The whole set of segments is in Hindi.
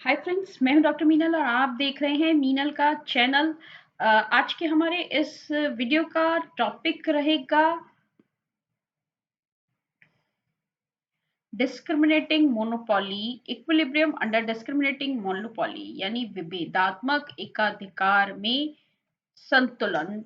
हाय फ्रेंड्स, मैं हूं डॉक्टर मीनल और आप देख रहे हैं मीनल का चैनल। आज के हमारे इस वीडियो का टॉपिक रहेगा discriminating monopoly, equilibrium under discriminating monopoly, यानी विभेदात्मक एकाधिकार में संतुलन।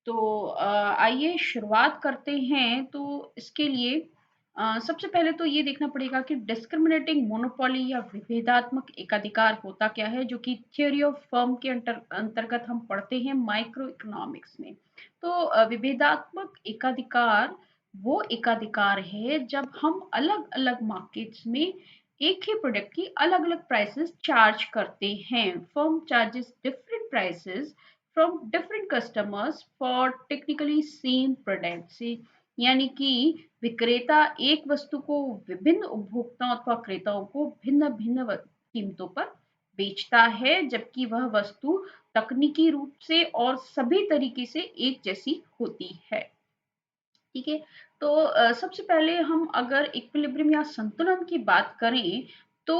तो आइए शुरुआत करते हैं। तो इसके लिए सबसे पहले तो ये देखना पड़ेगा कि डिस्क्रिमिनेटिंग मोनोपोली या विभेदात्मक एकाधिकार होता क्या है, जो कि थ्योरी ऑफ फर्म के अंतर्गत हम पढ़ते हैं माइक्रो इकोनॉमिक्स में। तो विभेदात्मक एकाधिकार वो एकाधिकार है जब हम अलग अलग मार्केट्स में एक ही प्रोडक्ट की अलग अलग प्राइसेस चार्ज करते हैं। Firm charges different prices from different customers for technically same products। यानी कि विक्रेता एक वस्तु को विभिन्न उपभोक्ताओं अथवा क्रेताओं को भिन्न भिन्न कीमतों पर बेचता है, जबकि वह वस्तु तकनीकी रूप से और सभी तरीके से एक जैसी होती है। ठीक है। तो सबसे पहले हम अगर इक्विलिब्रियम या संतुलन की बात करें तो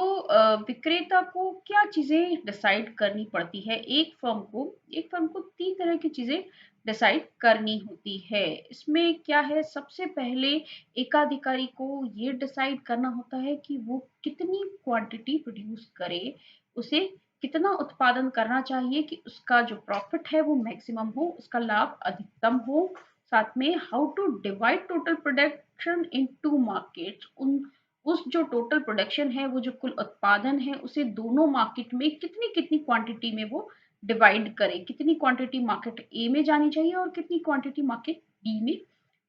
विक्रेता को क्या चीजें डिसाइड करनी पड़ती है। एक फर्म को तीन तरह की चीजें डिसाइड करनी होती है। इसमें क्या है, सबसे पहले एकाधिकारी को ये डिसाइड करना होता है कि वो कितनी क्वांटिटी प्रोड्यूस करे, उसे कितना उत्पादन करना चाहिए कि उसका जो प्रॉफिट है वो मैक्सिमम हो, उसका लाभ अधिकतम हो। साथ में how to divide total production into markets, उन उस जो टोटल प्रोडक्शन है, वो जो कुल उत्पादन है, उसे दोनों मार्केट में कितनी कितनी क्वांटिटी में वो डिवाइड करे, कितनी क्वांटिटी मार्केट ए में जानी चाहिए और कितनी क्वांटिटी मार्केट बी में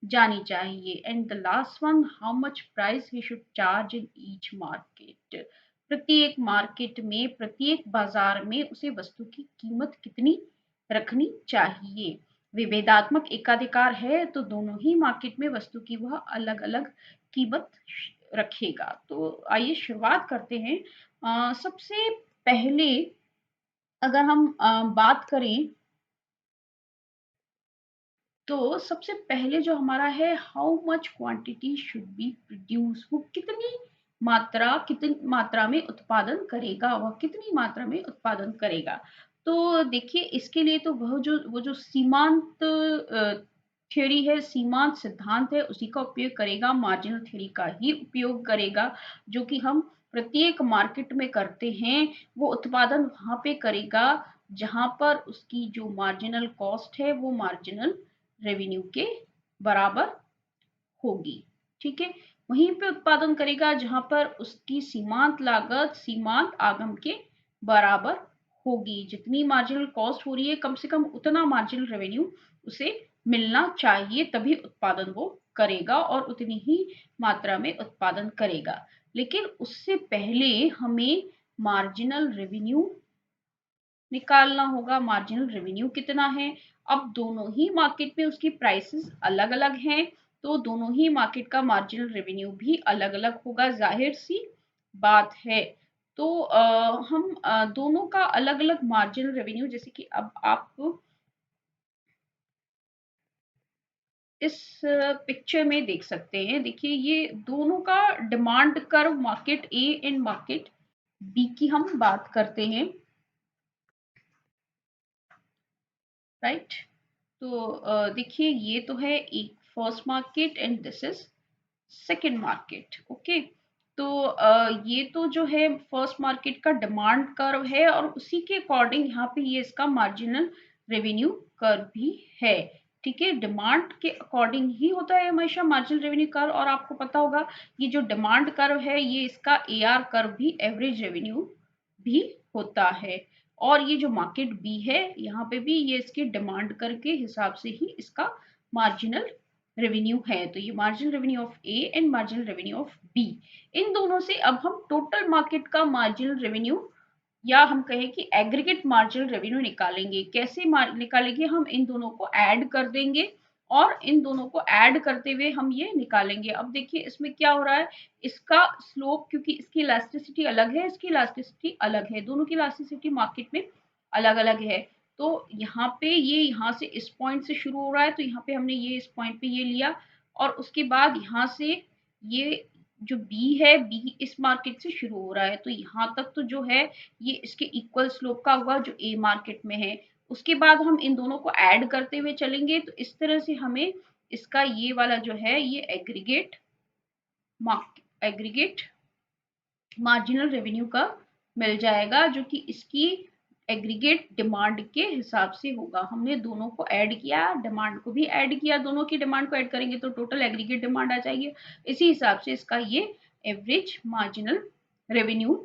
जानी चाहिए। And the last one, how much price he should charge in each market, प्रत्येक मार्केट में प्रत्येक बाजार में उसे वस्तु की कीमत कितनी रखनी चाहिए। विभेदात्मक एकाधिकार है तो दोनों ही मार्केट में वस्तु की वह अलग अलग कीमत रखेगा। तो आइए शुरुआत करते हैं। सबसे पहले अगर हम बात करें तो सबसे पहले जो हमारा है, how much quantity should be produce, वो कितनी मात्रा में उत्पादन करेगा, वह कितनी मात्रा में उत्पादन करेगा। तो देखिए, इसके लिए तो वो जो सीमांत थ्योरी है, सीमांत सिद्धांत है, उसी का उपयोग करेगा, मार्जिनल थ्योरी का ही उपयोग करेगा, जो कि हम प्रत्येक मार्केट में करते हैं। वो उत्पादन वहां पे करेगा जहां पर उसकी जो मार्जिनल कॉस्ट है वो मार्जिनल रेवेन्यू के बराबर होगी। ठीक है। वहीं पे उत्पादन करेगा जहां पर उसकी सीमांत लागत सीमांत आगम के बराबर होगी। जितनी मार्जिनल कॉस्ट हो रही है, कम से कम उतना मार्जिनल रेवेन्यू उसे मिलना चाहिए, तभी उत्पादन वो करेगा और उतनी ही मात्रा में उत्पादन करेगा। लेकिन उससे पहले हमें मार्जिनल रेवेन्यू निकालना होगा। मार्जिनल रेवेन्यू कितना है? अब दोनों ही मार्केट में उसकी प्राइसेस अलग अलग हैं, तो दोनों ही मार्केट का मार्जिनल रेवेन्यू भी अलग अलग होगा, जाहिर सी बात है। तो हम दोनों का अलग अलग मार्जिनल रेवेन्यू, जैसे कि अब आप इस पिक्चर में देख सकते हैं। देखिए, ये दोनों का demand curve, market A and market B की हम बात करते हैं, राइट। तो देखिए, ये तो है एक first market and this is second market. Okay. तो ये तो जो है फर्स्ट मार्केट का डिमांड कर्व है और उसी के अकॉर्डिंग यहाँ पे ये इसका मार्जिनल रेवेन्यू कर्व भी है। ठीक है। डिमांड के अकॉर्डिंग ही होता है हमेशा मार्जिनल रेवेन्यू कर्व। और आपको पता होगा, ये जो डिमांड कर्व है, ये इसका एआर कर्व भी, एवरेज रेवेन्यू भी होता है। और ये जो मार्केट बी है, यहाँ पे भी ये इसकी डिमांड कर के हिसाब से ही इसका मार्जिनल रेवेन्यू है। तो ये marginal revenue of A and marginal revenue of B, इन दोनों से अब हम टोटल मार्केट का मार्जिनल रेवेन्यू, या हम कहें कि एग्रीगेट मार्जिनल रेवेन्यू निकालेंगे। कैसे निकालेंगे? हम इन दोनों को ऐड कर देंगे और इन दोनों को ऐड करते हुए हम ये निकालेंगे। अब देखिए, इसमें क्या हो रहा है, इसका स्लोप, क्योंकि इसकी इलास्टिसिटी अलग है, इसकी इलास्टिसिटी अलग है, दोनों की इलास्टिसिटी मार्केट में अलग अलग है। तो यहाँ पे ये यहाँ से इस पॉइंट से शुरू हो रहा है, तो यहाँ पे हमने ये इस पॉइंट पे ये लिया, और उसके बाद यहाँ से ये जो बी है, बी इस मार्केट से शुरू हो रहा है, तो यहाँ तक तो जो है ये इसके इक्वल स्लोप का होगा जो ए मार्केट में है। उसके बाद हम इन दोनों को ऐड करते हुए चलेंगे, तो इस तरह से हमें इसका ये वाला जो है ये एग्रीगेट मार्जिनल रेवेन्यू का मिल जाएगा, जो कि इसकी एग्रीगेट डिमांड के हिसाब से होगा। हमने दोनों को ऐड किया, डिमांड को भी ऐड किया, दोनों की डिमांड को ऐड करेंगे तो टोटल एग्रीगेट डिमांड आ जाएगी। इसी हिसाब से इसका ये एवरेज मार्जिनल रेवेन्यू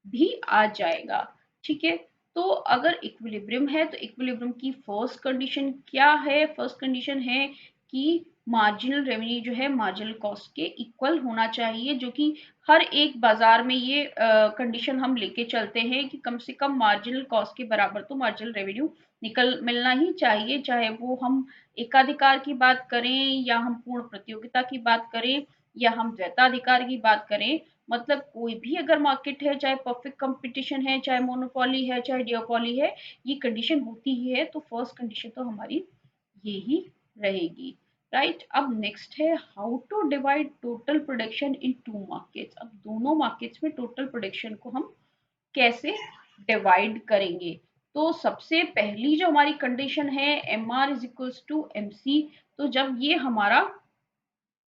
भी आ जाएगा। ठीक है, तो अगर इक्विलिब्रियम है तो इक्विलिब्रियम की फर्स्ट कंडीशन क्या है? फर्स्ट कंडीशन है कि मार्जिनल रेवेन्यू जो है मार्जिनल कॉस्ट के इक्वल होना चाहिए, जो कि हर एक बाजार में ये कंडीशन हम लेके चलते हैं कि कम से कम मार्जिनल कॉस्ट के बराबर तो मार्जिनल रेवेन्यू निकल मिलना ही चाहिए, चाहे वो हम एकाधिकार की बात करें या हम पूर्ण प्रतियोगिता की बात करें या हम द्वैताधिकार की बात करें। मतलब कोई भी अगर मार्केट है, चाहे परफेक्ट कंपटीशन है, चाहे मोनोपोली है, चाहे डिओपोली है, ये कंडीशन होती ही है। तो फर्स्ट कंडीशन तो हमारी ये ही रहेगी, राइट। अब नेक्स्ट है how to divide total production into markets. अब दोनों मार्केट्स में टोटल प्रोडक्शन को हम कैसे डिवाइड करेंगे? तो सबसे पहली जो हमारी कंडीशन है M R is equals to M C. तो जब ये हमारा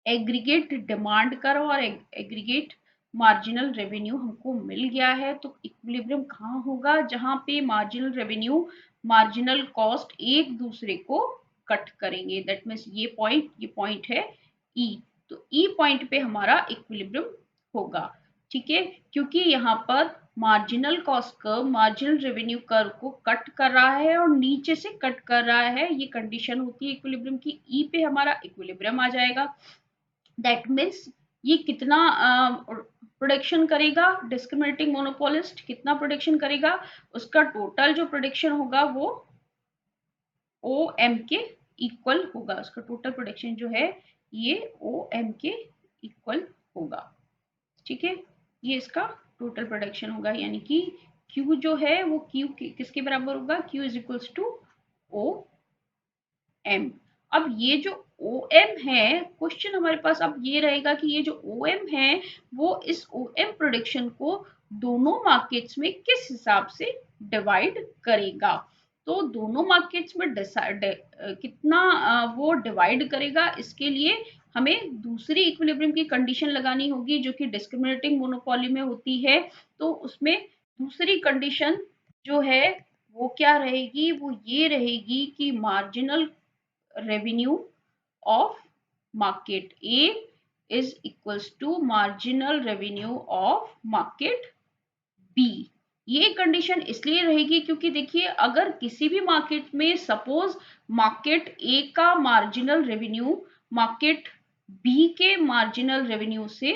एग्रीगेट डिमांड कर और एग्रीगेट मार्जिनल रेवेन्यू हमको मिल गया है, तो इक्विलिब्रियम कहाँ होगा? जहां पे मार्जिनल रेवेन्यू मार्जिनल कॉस्ट एक दूसरे को कट करेंगे। दैट मीन्स ये पॉइंट है ई। तो ई पॉइंट पे हमारा इक्विलिब्रियम होगा। ठीक है, क्योंकि यहाँ पर marginal cost curve marginal revenue curve को कट कर रहा है और नीचे से कट कर रहा है, ये कंडीशन होती है इक्विलिब्रियम की। ई पे हमारा इक्विलिब्रियम आ जाएगा। दैट मीन्स ये कितना प्रोडक्शन करेगा? डिस्क्रिमिनेटिंग मोनोपोलिस्ट कितना प्रोडक्शन करेगा? उसका टोटल जो प्रोडक्शन होगा वो ओ एम के इक्वल होगा। उसका टोटल प्रोडक्शन जो है ये ओ एम के इक्वल होगा। ठीक है, ये इसका टोटल प्रोडक्शन होगा, यानी कि Q जो है वो Q किसके बराबर होगा? Q is equals to O M. अब ये जो ओ एम है, क्वेश्चन हमारे पास अब ये रहेगा कि ये जो ओ एम है वो इस ओ एम प्रोडक्शन को दोनों मार्केट्स में किस हिसाब से डिवाइड करेगा। तो दोनों मार्केट्स में डिसाइड कितना वो डिवाइड करेगा, इसके लिए हमें दूसरी इक्विलिब्रियम की कंडीशन लगानी होगी, जो कि डिस्क्रिमिनेटिंग मोनोपोली में होती है। तो उसमें दूसरी कंडीशन जो है वो क्या रहेगी? वो ये रहेगी कि marginal revenue of market A is equals to marginal revenue of market B। ये कंडीशन इसलिए रहेगी क्योंकि देखिए अगर किसी भी मार्केट में सपोज मार्केट ए का मार्जिनल रेवेन्यू मार्केट बी के मार्जिनल रेवेन्यू से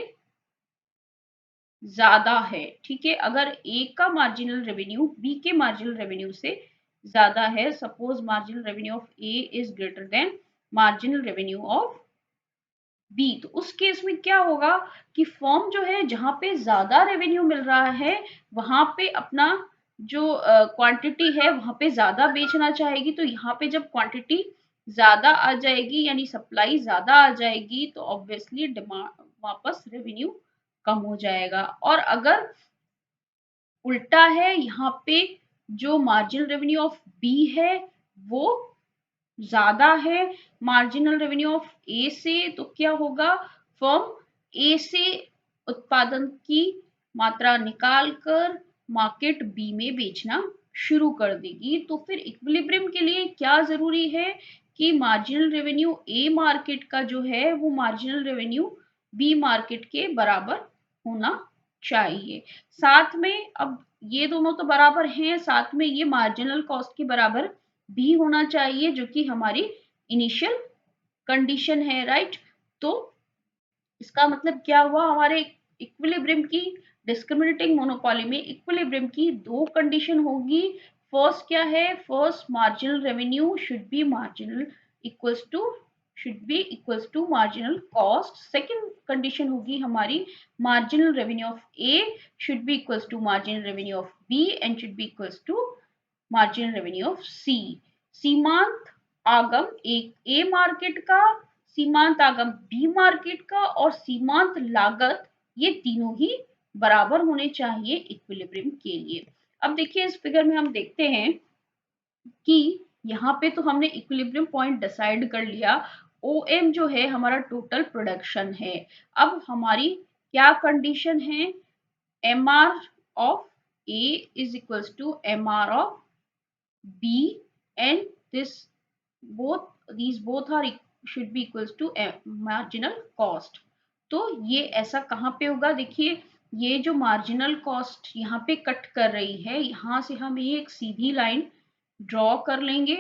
ज्यादा है, ठीक है, अगर ए का मार्जिनल रेवेन्यू बी के मार्जिनल रेवेन्यू से ज्यादा है, suppose marginal revenue of A is greater than marginal revenue of B, तो उस केस में क्या होगा कि फर्म जो है जहां पे ज्यादा रेवेन्यू मिल रहा है वहां पे अपना जो क्वांटिटी है वहां पे ज्यादा बेचना चाहेगी। तो यहाँ पे जब क्वांटिटी ज्यादा आ जाएगी यानी सप्लाई ज्यादा आ जाएगी, तो ऑब्वियसली डिमांड वापस रेवेन्यू कम हो जाएगा। और अगर उल्टा है, यहाँ पे जो मार्जिनल रेवेन्यू ऑफ बी है वो ज्यादा है मार्जिनल रेवेन्यू ऑफ ए से, तो क्या होगा? फर्म ए से उत्पादन की मात्रा निकाल कर मार्केट बी में बेचना शुरू कर देगी। तो फिर इक्विलिब्रियम के लिए क्या जरूरी है कि मार्जिनल रेवेन्यू ए मार्केट का जो है वो मार्जिनल रेवेन्यू बी मार्केट के बराबर होना चाहिए। साथ में अब ये दोनों तो बराबर हैं, साथ में ये मार्जिनल कॉस्ट के बराबर भी होना चाहिए, जो कि हमारी इनिशियल कंडीशन है, राइट। तो इसका मतलब क्या हुआ? हमारे इक्विलिब्रियम की डिस्क्रिमिनेटिंग मोनोपोली में इक्विलिब्रियम की दो कंडीशन होगी। फर्स्ट क्या है? First marginal revenue should be equals to marginal cost. Second condition होगी हमारी marginal revenue of A should be equals to marginal revenue of B and should be equals to marginal revenue of C. सीमांत आगम एक ए मार्केट का, सीमांत आगम बी मार्केट का और सीमांत लागत ये तीनों ही बराबर होने चाहिए इक्विलिब्रियम के लिए। अब देखिए इस फिगर में हम देखते हैं कि यहाँ पे तो हमने इक्विलिब्रियम पॉइंट डिसाइड कर लिया। ओ एम जो है हमारा टोटल प्रोडक्शन है। अब हमारी क्या कंडीशन है, M R of A is equals to M R of B and this both these both are should be equals to marginal cost। तो ये ऐसा कहाँ पे होगा, देखिए ये जो मार्जिनल कॉस्ट यहाँ पे कट कर रही है, यहाँ से हम एक सीधी लाइन ड्रॉ कर लेंगे।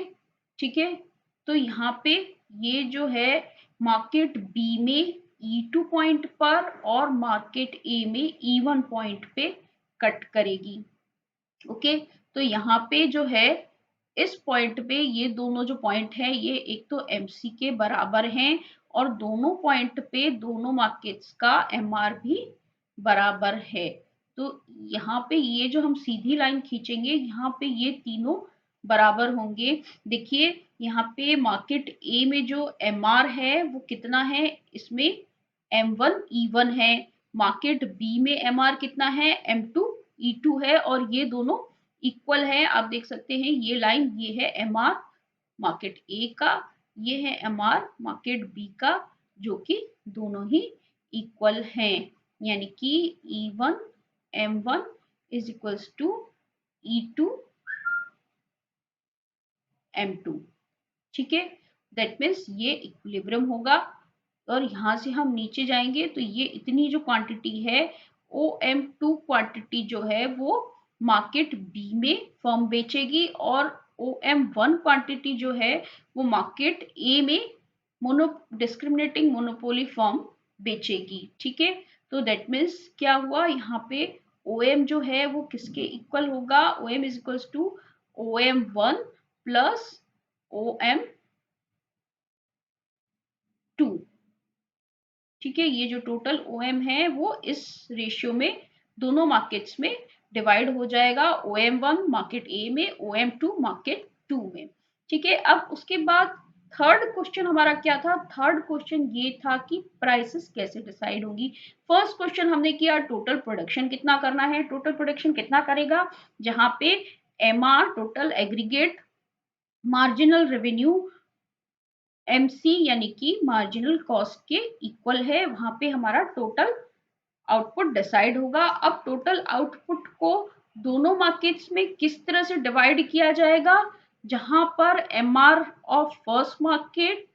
ठीक है, तो यहाँ पे ये जो है मार्केट बी में E2 पॉइंट पर और मार्केट ए में E1 पॉइंट पे कट करेगी। ओके, तो यहाँ पे जो है इस पॉइंट पे ये दोनों जो पॉइंट है ये एक तो MC के बराबर हैं और दोनों पॉइंट पे दोनों मार्केट्स का MR भी बराबर है। तो यहाँ पे ये जो हम सीधी लाइन खींचेंगे यहाँ पे ये तीनों बराबर होंगे। देखिए यहाँ पे मार्केट ए में जो MR है वो कितना है, इसमें M1 E1 है। मार्केट बी में MR कितना है, M2 E2 है और ये दोनों इक्वल है। आप देख सकते हैं ये लाइन, ये है MR मार्केट ए का, ये है MR मार्केट बी का, जो कि दोनों ही इक्वल हैं। यानी कि E1 M1 is equals to E2 M2। ठीक है, दैट मीन्स ये इक्विलिब्रियम होगा। और यहाँ से हम नीचे जाएंगे तो ये इतनी जो क्वांटिटी है OM2 क्वांटिटी जो है वो मार्केट बी में फर्म बेचेगी और OM1 क्वांटिटी जो है वो मार्केट ए में मोनो डिस्क्रिमिनेटिंग मोनोपोली फर्म बेचेगी। ठीक है, तो दैट मीन्स क्या हुआ, यहाँ पे OM जो है वो किसके इक्वल होगा, OM is equals to OM1 plus OM2। ठीक है, ये जो टोटल OM है वो इस रेशियो में दोनों मार्केट्स में डिवाइड हो जाएगा, OM1 मार्केट ए में, OM2 मार्केट 2 में। ठीक है, अब उसके बाद थर्ड क्वेश्चन हमारा क्या था, थर्ड क्वेश्चन ये था कि प्राइसेस कैसे डिसाइड होंगी। फर्स्ट क्वेश्चन हमने किया टोटल प्रोडक्शन कितना करना है, टोटल प्रोडक्शन कितना करेगा, जहां पे MR total aggregate marginal revenue MC यानी कि मार्जिनल कॉस्ट के इक्वल है, वहां पे हमारा टोटल आउटपुट डिसाइड होगा। अब टोटल आउटपुट को दोनों मार्केट्स में किस तरह से डिवाइड किया जाएगा, जहां पर MR of first market,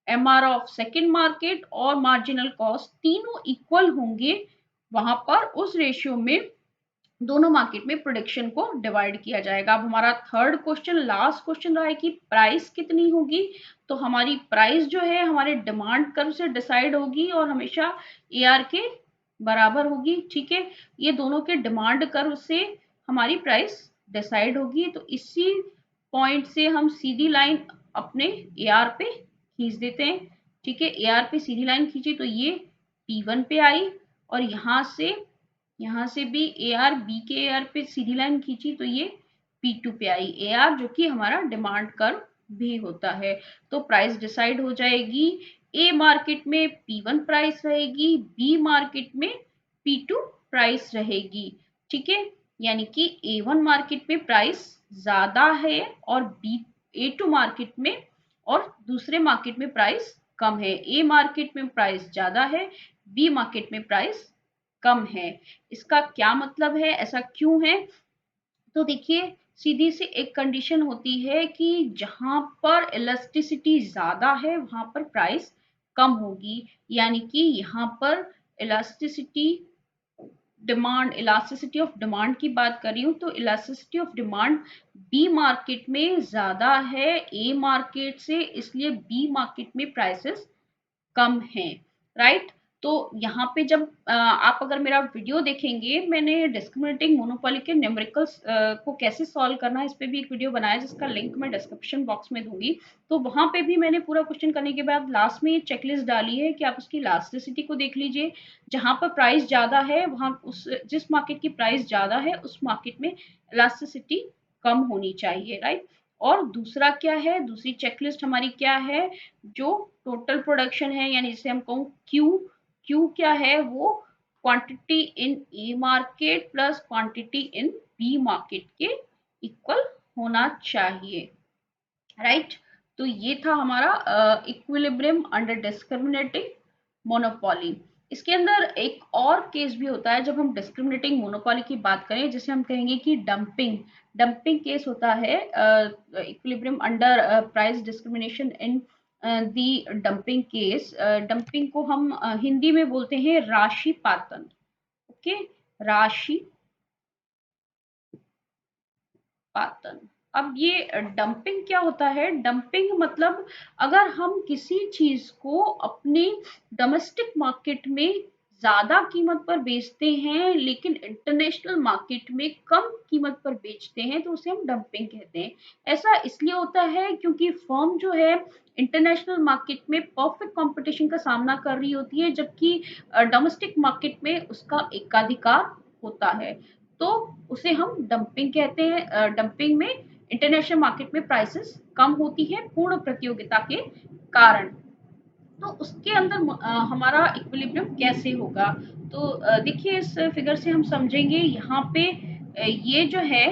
MR of second market और मार्जिनल कॉस्ट तीनों इक्वल होंगे, वहां पर उस रेशियो में दोनों मार्केट में प्रोडक्शन को डिवाइड किया जाएगा। अब हमारा थर्ड क्वेश्चन लास्ट क्वेश्चन रहा है कि प्राइस कितनी होगी, तो हमारी प्राइस जो है हमारे डिमांड कर्व से डिसाइड होगी और हमेशा AR के बराबर होगी। ठीक है, ये दोनों के डिमांड कर्व से हमारी प्राइस डिसाइड होगी। तो इसी पॉइंट से हम सीधी लाइन अपने AR पे खींच देते हैं। ठीक है, AR पे सीधी लाइन खींची तो ये P1 पे आई और यहाँ से भी AR B के AR पे सीधी लाइन खींची तो ये P2 पे आई AR, जो कि हमारा डिमांड कर्व भी होता है। तो प्राइस डिसाइड हो जाएगी, A मार्केट में P1 प्राइस रहेगी, B मार्केट में P2 प्राइस रहेगी। ठीक है, यानी कि A1 मार्केट में प्राइस ज्यादा है और A2 मार्केट में और दूसरे मार्केट में प्राइस कम है। A मार्केट में प्राइस ज्यादा है, B मार्केट में प्राइस कम है। इसका क्या मतलब है, ऐसा क्यों है, तो देखिए सीधी सी एक कंडीशन होती है कि जहां पर इलास्टिसिटी ज्यादा है वहां पर प्राइस कम होगी। यानी कि यहाँ पर इलास्टिसिटी इलास्टिसिटी ऑफ डिमांड की बात कर रही हूँ, तो elasticity of demand B market में ज्यादा है ए मार्केट से, इसलिए बी मार्केट में प्राइसेस कम है। राइट, तो यहाँ पे जब आप अगर मेरा वीडियो देखेंगे, मैंने डिस्क्रिमिनेटिंग मोनोपोली के न्यूमेरिकल्स को कैसे सॉल्व करना है इस पे भी एक वीडियो बनाया जिसका लिंक मैं डिस्क्रिप्शन बॉक्स में दूंगी। तो वहां पे भी मैंने पूरा क्वेश्चन करने के बाद लास्ट में ये चेकलिस्ट डाली है कि आप उसकी इलास्टिसिटी को देख लीजिए। जहां पर प्राइस ज्यादा है वहां उस जिस मार्केट की प्राइस ज्यादा है उस मार्केट में इलास्टिसिटी कम होनी चाहिए। राइट, और दूसरा क्या है, दूसरी चेकलिस्ट हमारी क्या है, जो टोटल प्रोडक्शन है, यानी जिसे हम कहूँ क्यू, क्यू क्या है, वो quantity in A market plus quantity in B market के इक्वल होना चाहिए, राइट। तो ये था हमारा इक्विलिब्रियम अंडर डिस्क्रिमिनेटिंग मोनोपोली। इसके अंदर एक और केस भी होता है जब हम डिस्क्रिमिनेटिंग मोनोपोली की बात करें, जिसे हम कहेंगे कि डंपिंग। डंपिंग केस होता है equilibrium under price discrimination in the dumping case. Dumping को हम हिंदी में बोलते हैं राशि पातन। ओके, राशि पातन। अब ये डंपिंग क्या होता है? डंपिंग मतलब अगर हम किसी चीज को अपने डोमेस्टिक मार्केट में ज्यादा कीमत पर बेचते हैं लेकिन इंटरनेशनल मार्केट में कम कीमत पर बेचते हैं तो उसे हम डंपिंग कहते हैं। ऐसा इसलिए होता है क्योंकि फर्म जो है इंटरनेशनल मार्केट में परफेक्ट कंपटीशन का सामना कर रही होती है, जबकि डोमेस्टिक मार्केट में उसका एकाधिकार होता है, तो उसे हम डंपिंग कहते हैं। डंपिंग में इंटरनेशनल मार्केट में प्राइसेस कम होती है पूर्ण प्रतियोगिता के कारण। तो उसके अंदर हमारा इक्विलिब्रियम कैसे होगा? तो देखिए इस फिगर से हम समझेंगे यहाँ पे ये जो है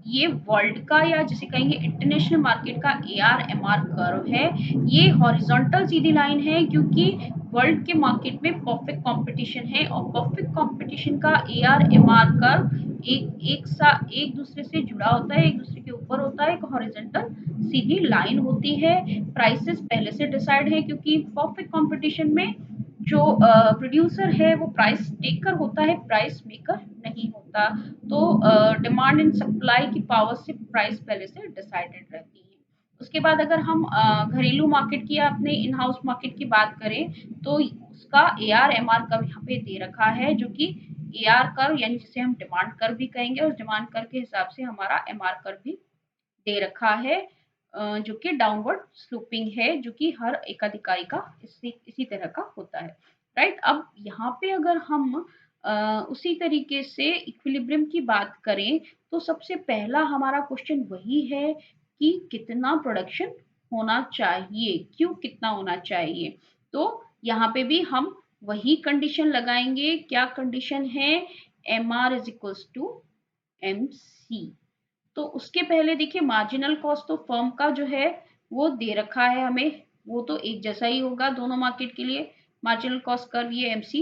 ये वर्ल्ड का या जिसे कहेंगे इंटरनेशनल मार्केट का A R M R curve है। ये हॉरिजॉन्टल सीधी लाइन है क्योंकि वर्ल्ड के मार्केट में परफेक्ट कंपटीशन है और परफेक्ट कंपटीशन का A R M R curve एक दूसरे से जुड़ा होता है, एक दूसरे के ऊपर होता है, एक हॉरिजॉन्टल सीधी लाइन होती है। प्राइसेस पहले से डिसाइड है क्योंकि परफेक्ट कंपटीशन में जो प्रोड्यूसर है वो प्राइस टेकर होता है, प्राइस मेकर नहीं होता। तो डिमांड एंड सप्लाई की पावर से प्राइस पहले से डिसाइडेड रहती है। उसके बाद अगर हम घरेलू मार्केट की या अपने इन हाउस मार्केट की बात करें तो उसका A R M R curve यहाँ पे दे रखा है, जो कि ए आर कर्व यानी जिसे हम डिमांड कर्व भी कहेंगे, उस डिमांड कर्व के हिसाब से हमारा एम आर कर्व भी दे रखा है, जो कि डाउनवर्ड स्लोपिंग है, जो कि हर एकाधिकारी का इसी तरह का होता है, राइट। अब यहाँ पे अगर हम उसी तरीके से इक्विलिब्रियम की बात करें तो सबसे पहला हमारा क्वेश्चन वही है कि कितना प्रोडक्शन होना चाहिए, क्यों कितना होना चाहिए। तो यहाँ पे भी हम वही कंडीशन लगाएंगे। क्या कंडीशन है? M R is equals to M C. तो उसके पहले देखिए मार्जिनल कॉस्ट तो फर्म का जो है वो दे रखा है हमें, वो तो एक जैसा ही होगा दोनों मार्केट के लिए। मार्जिनल कॉस्ट कर्व ये एमसी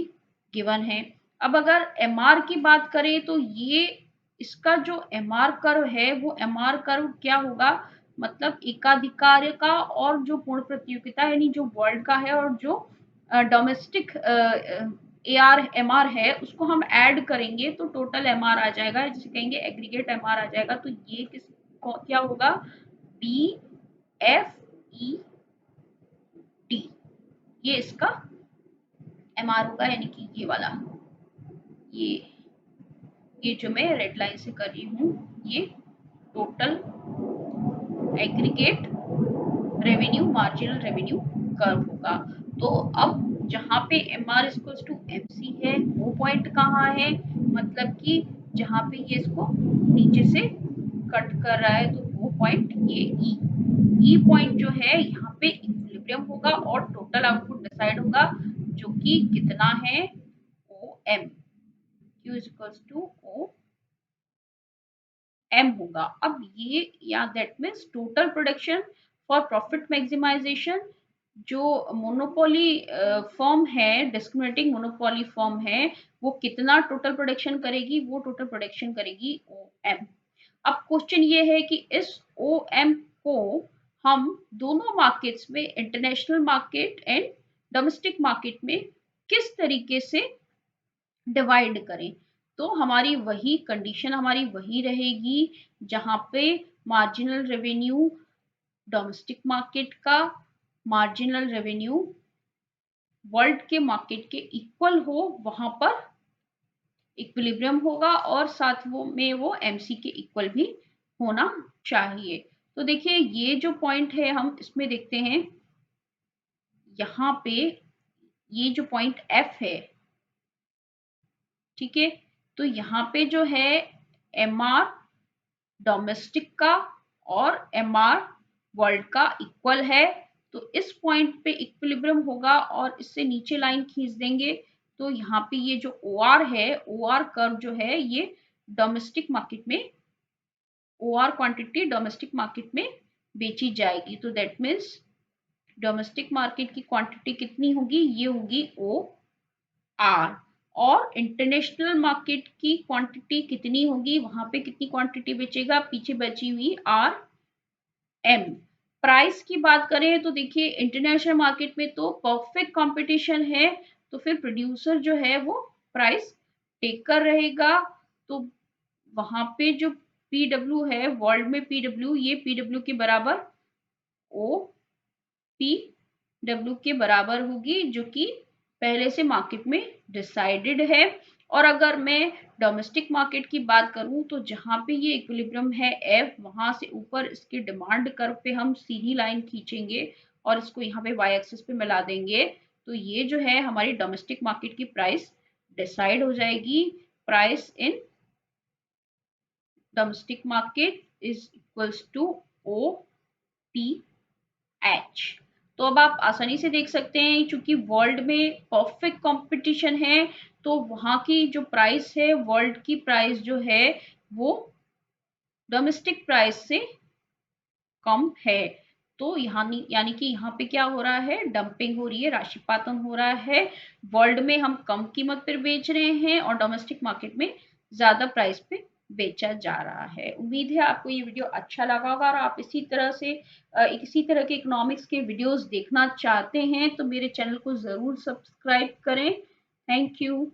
गिवन है। अब अगर एमआर की बात करें तो ये इसका जो एमआर कर्व है वो एमआर कर्व क्या होगा? मतलब एकाधिकार का और जो पूर्ण प्रतियोगिता यानी जो वर्ल्ड का है और जो domestic A R M R है उसको हम ऐड करेंगे तो टोटल एम आर आ जाएगा, जिसे कहेंगे एग्रीगेट एम आर आ जाएगा। तो ये क्या होगा? बी एफ ई टी, ये इसका एम आर होगा, यानी कि ये वाला, ये ये जो मैं रेड लाइन से कर रही हूँ ये total aggregate revenue marginal revenue curve होगा। तो अब जहाँ पे M R equals to M C है वो पॉइंट कहाँ है? मतलब कि जहाँ पे ये इसको नीचे से कट कर रहा है तो वो पॉइंट ये ई पॉइंट जो है यहाँ पे इक्विलिब्रियम होगा और टोटल आउटपुट डिसाइड होगा, जो कि कितना है? O M, Q equals to O M होगा। अब ये या that means total production for profit maximisation. जो मोनोपोली फर्म है, डिस्क्रिमिनेटिंग मोनोपोली फर्म है, वो कितना टोटल प्रोडक्शन करेगी? वो टोटल प्रोडक्शन करेगी ओ एम। अब क्वेश्चन ये है कि इस ओ एम को हम दोनों मार्केट्स में, international market and domestic market में, किस तरीके से डिवाइड करें। तो हमारी वही कंडीशन हमारी वही रहेगी जहां पे मार्जिनल रेवेन्यू डोमेस्टिक मार्केट का मार्जिनल रेवेन्यू वर्ल्ड के मार्केट के इक्वल हो, वहां पर इक्विलिब्रियम होगा और साथ वो में वो एमसी के इक्वल भी होना चाहिए। तो देखिए ये जो पॉइंट है हम इसमें देखते हैं, यहाँ पे ये जो पॉइंट एफ है, ठीक है, तो यहाँ पे जो है एम आर डोमेस्टिक का और एम आर वर्ल्ड का इक्वल है। तो इस पॉइंट पे इक्विलिब्रियम होगा और इससे नीचे लाइन खींच देंगे तो यहाँ पे ये जो OR है, OR कर्व जो है ये डोमेस्टिक मार्केट में, OR क्वांटिटी डोमेस्टिक मार्केट में बेची जाएगी। तो दैट मीन्स डोमेस्टिक मार्केट की क्वांटिटी कितनी होगी, ये होगी OR। और इंटरनेशनल मार्केट की क्वांटिटी कितनी होगी, वहां पे कितनी क्वांटिटी बेचेगा, पीछे बची हुई RM। प्राइस की बात करें तो देखिए इंटरनेशनल मार्केट में तो परफेक्ट कंपटीशन है, तो फिर प्रोड्यूसर जो है वो प्राइस टेकर रहेगा। तो वहां पे जो PW है, वर्ल्ड में PW, ये PW के बराबर OPW के बराबर होगी, जो कि पहले से मार्केट में डिसाइडेड है। और अगर मैं डोमेस्टिक मार्केट की बात करूं तो जहां पे ये इक्विलिब्रियम है F, वहां से ऊपर इसके डिमांड कर्व पे हम सीधी लाइन खींचेंगे और इसको यहाँ पे वाई एक्सिस पे मिला देंगे, तो ये जो है हमारी डोमेस्टिक मार्केट की प्राइस डिसाइड हो जाएगी। Price in domestic market is equals to OPH। तो अब आप आसानी से देख सकते हैं, क्योंकि वर्ल्ड में परफेक्ट कंपटीशन है, तो वहां की जो प्राइस है, वर्ल्ड की प्राइस जो है वो डोमेस्टिक प्राइस से कम है। तो यहाँ यानी कि यहाँ पे क्या हो रहा है, डंपिंग हो रही है, राशिपातन हो रहा है। वर्ल्ड में हम कम कीमत पर बेच रहे हैं और डोमेस्टिक मार्केट में ज्यादा प्राइस पे बेचा जा रहा है। उम्मीद है आपको ये वीडियो अच्छा लगा होगा, और आप इसी तरह से इसी तरह के इकोनॉमिक्स के वीडियोस देखना चाहते हैं तो मेरे चैनल को जरूर सब्सक्राइब करें। Thank you.